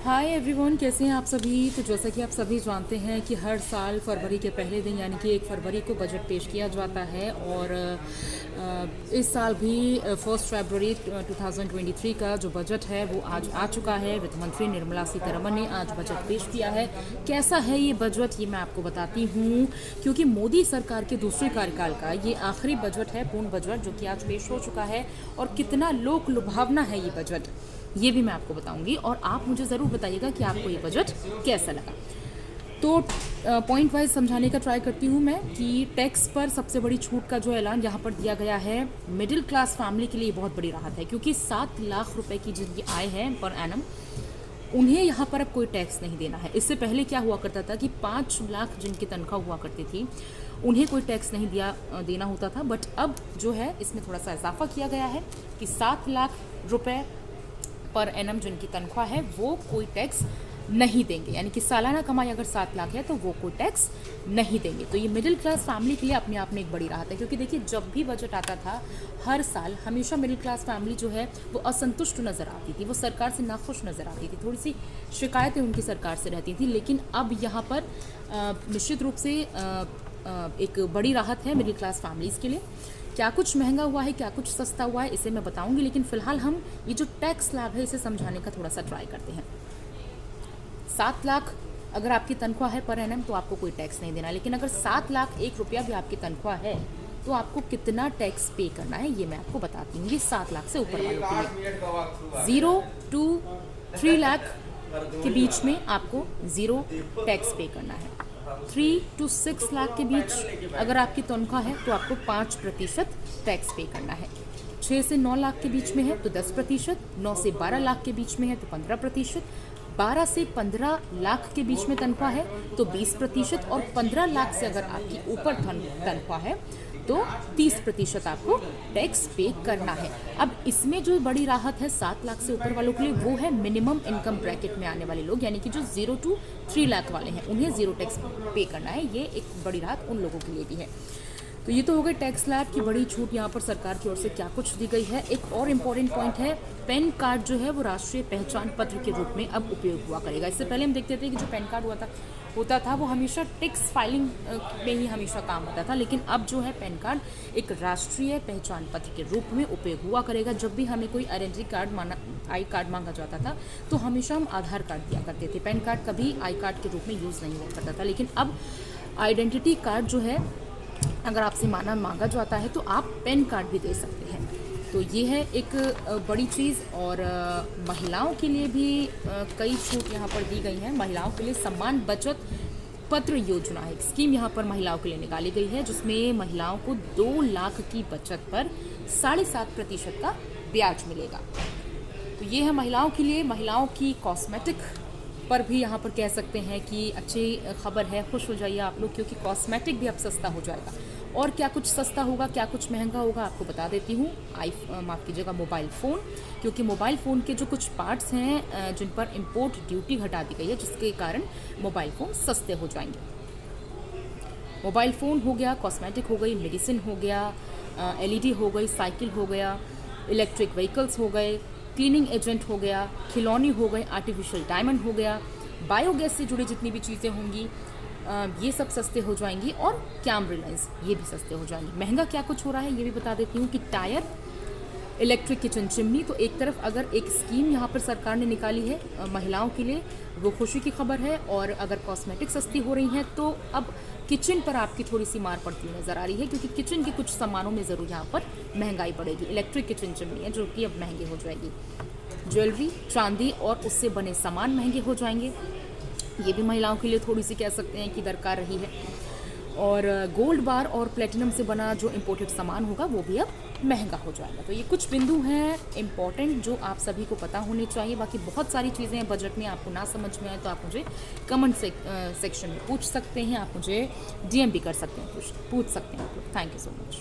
Hi everyone, कैसे हैं आप सभी। तो जैसा कि आप सभी जानते हैं कि हर साल फरवरी के पहले दिन यानी कि 1 फरवरी को बजट पेश किया जाता है और इस साल भी 1 फरवरी 2023 का जो बजट है वो आज आ चुका है। वित्त मंत्री निर्मला सीतारमण ने आज बजट पेश किया है। कैसा है ये बजट, ये मैं आपको बताती हूँ, क्योंकि मोदी सरकार के दूसरे कार्यकाल का ये आखिरी बजट है, पूर्ण बजट, जो कि आज पेश हो चुका है। और कितना लोक लुभावना है ये बजट, ये भी मैं आपको बताऊंगी। और आप मुझे ज़रूर बताइएगा कि आपको ये बजट कैसा लगा। तो पॉइंट वाइज समझाने का ट्राई करती हूँ मैं कि टैक्स पर सबसे बड़ी छूट का जो ऐलान यहाँ पर दिया गया है, मिडिल क्लास फैमिली के लिए बहुत बड़ी राहत है, क्योंकि 7 लाख रुपए की जिनकी आय है पर एनम, उन्हें यहाँ पर अब कोई टैक्स नहीं देना है। इससे पहले क्या हुआ करता था कि 5 लाख जिनकी तनख्वाह हुआ करती थी उन्हें कोई टैक्स नहीं देना होता था। बट अब जो है इसमें थोड़ा सा इजाफा किया गया है कि 7 लाख रुपए पर एनम जिनकी तनख्वाह है वो कोई टैक्स नहीं देंगे, यानी कि सालाना कमाई अगर 7 लाख है तो वो कोई टैक्स नहीं देंगे। तो ये मिडिल क्लास फैमिली के लिए अपने आप में एक बड़ी राहत है, क्योंकि देखिए जब भी बजट आता था हर साल हमेशा मिडिल क्लास फैमिली जो है वो असंतुष्ट नज़र आती थी, वो सरकार से नाखुश नज़र आती थी, थोड़ी सी शिकायतें उनकी सरकार से रहती थी। लेकिन अब यहाँ पर निश्चित रूप से एक बड़ी राहत है मिडिल क्लास फैमिलीज़ के लिए। क्या कुछ महंगा हुआ है, क्या कुछ सस्ता हुआ है, इसे मैं बताऊंगी, लेकिन फिलहाल हम ये जो टैक्स स्लैब है इसे समझाने का थोड़ा सा ट्राई करते हैं। 7 लाख अगर आपकी तनख्वाह है पर एनम तो आपको कोई टैक्स नहीं देना, लेकिन अगर 7 लाख 1 रुपया भी आपकी तनख्वाह है तो आपको कितना टैक्स पे करना है ये मैं आपको बताती हूँ। ये 7 लाख से ऊपर वालों के लिए 0 to 3 लाख के बीच में आपको 0 टैक्स पे करना है। 3 to 6 लाख के बीच अगर आपकी तनख्वाह है तो आपको 5% टैक्स पे करना है। 6 से 9 लाख के बीच में है तो 10%, 9 से 12 लाख के बीच में है तो 15%, 12 से 15 लाख के बीच में तनख्वाह है तो 20%, और 15 लाख से अगर आपकी ऊपर तनख्वाह है तो 30% आपको टैक्स पे करना है। अब इसमें जो बड़ी राहत है 7 लाख से ऊपर वालों के लिए वो है मिनिमम इनकम ब्रैकेट में आने वाले लोग, यानी कि जो 0 to 3 लाख वाले हैं उन्हें 0 टैक्स पे करना है। ये एक बड़ी राहत उन लोगों के लिए भी है। तो ये तो हो गई टैक्स स्लैब की बड़ी छूट, यहाँ पर सरकार की ओर से क्या कुछ दी गई है। एक और इम्पॉर्टेंट पॉइंट है, पैन कार्ड जो है वो राष्ट्रीय पहचान पत्र के रूप में अब उपयोग हुआ करेगा। इससे पहले हम देखते थे कि जो पैन कार्ड होता था वो हमेशा टैक्स फाइलिंग में ही हमेशा काम आता था, लेकिन अब जो है पैन कार्ड एक राष्ट्रीय पहचान पत्र के रूप में उपयोग हुआ करेगा। जब भी हमें कोई आइडेंटिटी कार्ड आई कार्ड मांगा जाता था तो हमेशा हम आधार कार्ड दिया करते थे, पैन कार्ड कभी आई कार्ड के रूप में यूज़ नहीं हुआ करता था। लेकिन अब आइडेंटिटी कार्ड जो है अगर आपसे मांगा जाता है तो आप पैन कार्ड भी दे सकते हैं। तो ये है एक बड़ी चीज़। और महिलाओं के लिए भी कई छूट यहाँ पर दी गई हैं। महिलाओं के लिए सम्मान बचत पत्र योजना है, एक स्कीम यहाँ पर महिलाओं के लिए निकाली गई है, जिसमें महिलाओं को 2 लाख की बचत पर 7.5% का ब्याज मिलेगा। तो ये है महिलाओं के लिए। महिलाओं की कॉस्मेटिक पर भी यहाँ पर कह सकते हैं कि अच्छी खबर है, खुश हो जाइए आप लोग, क्योंकि कॉस्मेटिक भी अब सस्ता हो जाएगा। और क्या कुछ सस्ता होगा, क्या कुछ महंगा होगा, आपको बता देती हूँ। माफ़ कीजिएगा, मोबाइल फ़ोन, क्योंकि मोबाइल फ़ोन के जो कुछ पार्ट्स हैं जिन पर इंपोर्ट ड्यूटी घटा दी गई है, जिसके कारण मोबाइल फ़ोन सस्ते हो जाएंगे। मोबाइल फ़ोन हो गया, कॉस्मेटिक हो गई, मेडिसिन हो गया, LED हो गई, साइकिल हो गया, इलेक्ट्रिक व्हीकल्स हो गए, क्लीनिंग एजेंट हो गया, खिलौनी हो गए, आर्टिफिशियल डायमंड हो गया, बायोगैस से जुड़ी जितनी भी चीज़ें होंगी ये सब सस्ते हो जाएंगी, और कैमरे लेंस ये भी सस्ते हो जाएंगे। महंगा क्या कुछ हो रहा है ये भी बता देती हूँ कि टायर, इलेक्ट्रिक किचन चिमनी। तो एक तरफ अगर एक स्कीम यहाँ पर सरकार ने निकाली है महिलाओं के लिए, वो खुशी की खबर है। और अगर कॉस्मेटिक सस्ती हो रही हैं तो अब किचन पर आपकी थोड़ी सी मार पड़ती नज़र आ रही है, क्योंकि किचन के कुछ सामानों में ज़रूर यहाँ पर महंगाई बढ़ेगी। इलेक्ट्रिक किचन चिमनी है जो कि अब महंगी हो जाएगी। ज्वेलरी, चांदी और उससे बने सामान महंगे हो जाएंगे, ये भी महिलाओं के लिए थोड़ी सी कह सकते हैं कि दरकार रही है। और गोल्ड बार और प्लेटिनम से बना जो इम्पोर्टेड सामान होगा वो भी अब महंगा हो जाएगा। तो ये कुछ बिंदु हैं इम्पॉर्टेंट जो आप सभी को पता होने चाहिए। बाकी बहुत सारी चीज़ें हैं बजट में, आपको ना समझ में आए तो आप मुझे कमेंट सेक्शन में पूछ सकते हैं, आप मुझे DM भी कर सकते हैं, पूछ सकते हैं। Thank you so much.